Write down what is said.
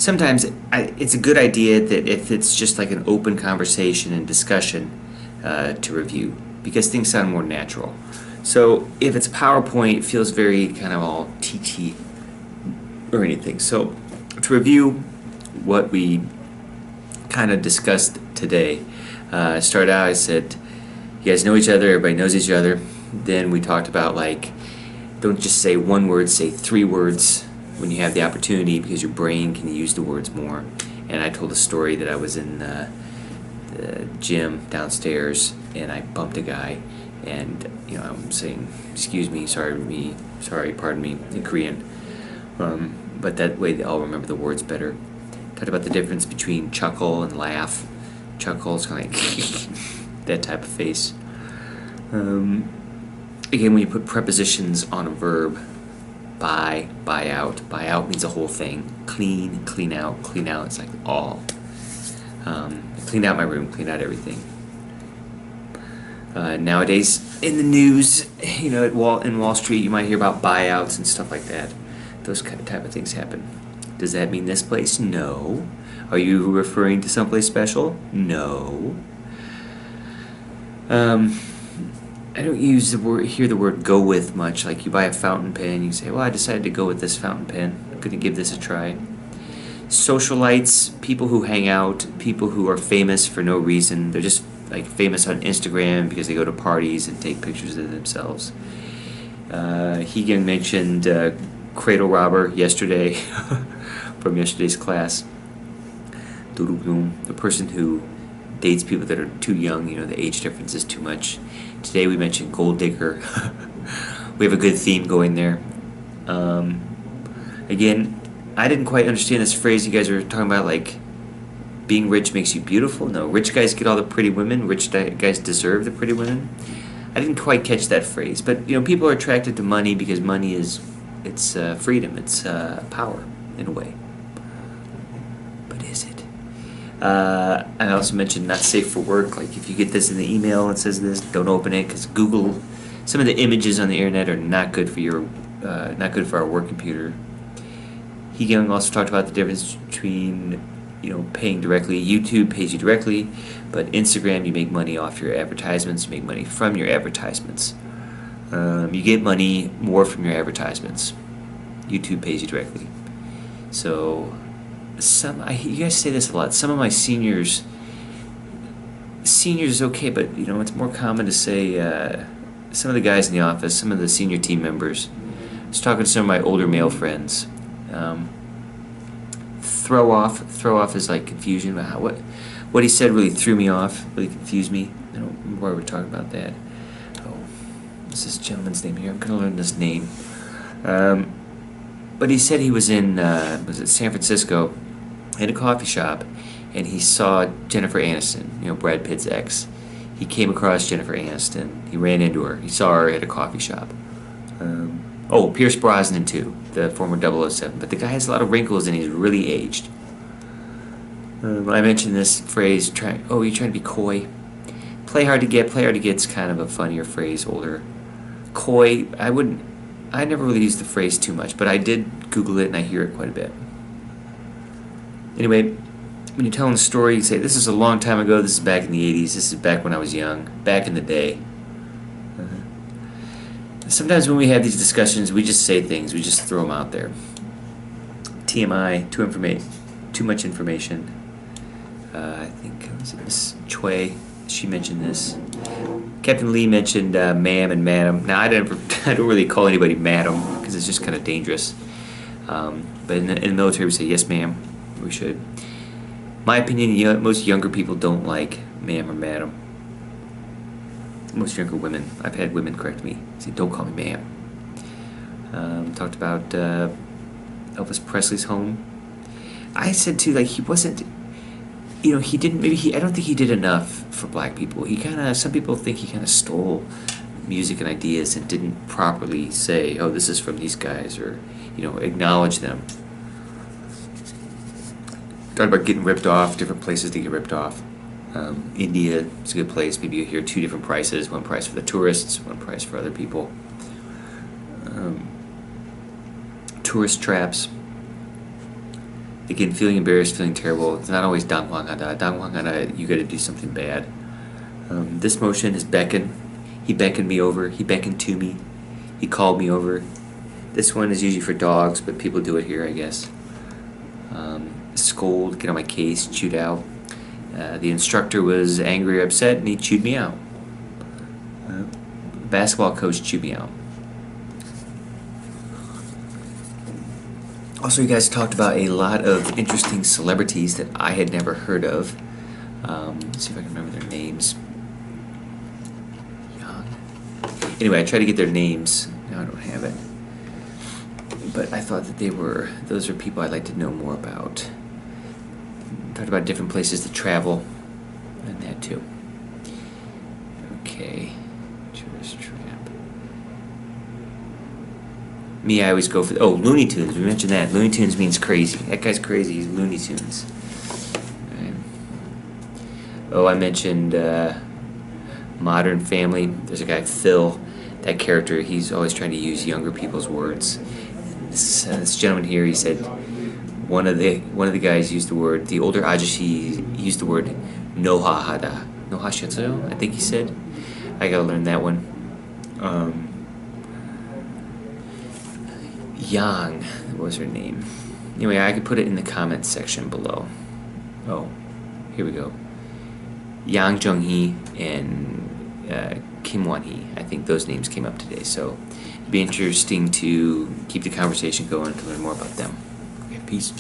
sometimes it's a good idea that if it's just like an open conversation and discussion to review, because things sound more natural. So if it's PowerPoint, it feels very kind of all teachy or anything. So to review what we kind of discussed today, started out, I said, you guys know each other, everybody knows each other. Then we talked about, like, don't just say one word, say 3 words when you have the opportunity, because your brain can use the words more. And I told a story that I was in the gym downstairs and I bumped a guy, and I'm saying, excuse me, sorry, pardon me, in Korean. But that way they'll remember the words better. Talked about the difference between chuckle and laugh. Chuckle is kind of like that type of face. Again, when you put prepositions on a verb, buy out means the whole thing. Clean, clean out, it's like all. Clean out my room, clean out everything. Nowadays, in the news, in Wall Street, you might hear about buyouts and stuff like that. Those kind of type of things happen. Does that mean this place? No. Are you referring to someplace special? No. I don't hear the word go with much. Like, you buy a fountain pen, you say, well, I decided to go with this fountain pen. I'm going to give this a try. Socialites, people who hang out, people who are famous for no reason. They're just like famous on Instagram because they go to parties and take pictures of themselves. Hegan mentioned cradle robber yesterday from yesterday's class. The person who dates people that are too young, the age difference is too much. Today we mentioned gold digger. We have a good theme going there. Again, I didn't quite understand this phrase you guys were talking about, like, being rich makes you beautiful. No, rich guys get all the pretty women. Rich guys deserve the pretty women. I didn't quite catch that phrase, but people are attracted to money because money is freedom. It's power in a way. But is it? I also mentioned not safe for work. Like, if you get this in the email and says this, don't open it, because Google, some of the images on the internet are not good for not good for our work computer. He also talked about the difference between paying directly. YouTube pays you directly, but Instagram, you make money off your advertisements. You make money from your advertisements. You get money more from your advertisements. YouTube pays you directly. So you guys say this a lot. Some of my seniors is okay, but it's more common to say some of the guys in the office, some of the senior team members. I was talking to some of my older male friends. Throw off is like confusion. What he said really threw me off, really confused me. I don't remember why we're talking about that. Oh, what's this gentleman's name here? I'm gonna learn this name. But he said he was in San Francisco, in a coffee shop, and he saw Jennifer Aniston, Brad Pitt's ex. He came across Jennifer Aniston. He ran into her. He saw her at a coffee shop. Pierce Brosnan too, the former 007. But the guy has a lot of wrinkles and he's really aged. I mentioned this phrase, you're trying to be coy. Play hard to get. Play hard to get's kind of a funnier phrase, older. Coy, I never really used the phrase too much, but I did Google it and I hear it quite a bit. Anyway, when you're telling a story, you say, this is a long time ago, this is back in the 80s, this is back when I was young, back in the day. Sometimes when we have these discussions, we just say things, we just throw them out there. TMI, too much information. I think, was it Miss Choi? She mentioned this. Captain Lee mentioned ma'am and madam. Now, I don't really call anybody madam because it's just kind of dangerous. But in the military, we say yes, ma'am. We should. My opinion, most younger people don't like ma'am or madam. Most younger women. I've had women correct me. Say, don't call me ma'am. Talked about Elvis Presley's home. I said too, like, he wasn't. He didn't. I don't think he did enough for black people. Some people think he kind of stole music and ideas and didn't properly say, oh, this is from these guys, or acknowledge them. Talked about getting ripped off, different places to get ripped off. India is a good place. Maybe you hear 2 different prices: one price for the tourists, one price for other people. Tourist traps. Again, feeling embarrassed, feeling terrible. It's not always dang huang hada. Dang huang hada, you got to do something bad. This motion is beckon. He beckoned me over. He beckoned to me. He called me over. This one is usually for dogs, but people do it here, I guess. Scold, get on my case, chewed out. The instructor was angry or upset, and he chewed me out. Basketball coach chewed me out. Also, you guys talked about a lot of interesting celebrities that I had never heard of. Let's see if I can remember their names. Anyway, I tried to get their names. Now I don't have it. But I thought that those are people I'd like to know more about. Talked about different places to travel, and that too. Okay, tourist trap. Me, I always go for Looney Tunes. We mentioned that. Looney Tunes means crazy. That guy's crazy. He's Looney Tunes. Right. Oh, I mentioned Modern Family. There's a guy Phil. That character, he's always trying to use younger people's words. This gentleman here, he said one of the guys used the word, the older ajushi used the word nohahada. Nohashatsu, I think he said. I gotta learn that one. Yang, what was her name? Anyway, I could put it in the comments section below. Oh, here we go. Yang Jung-hee and Kim Won-hee. I think those names came up today, so it'd be interesting to keep the conversation going to learn more about them. Okay, peace.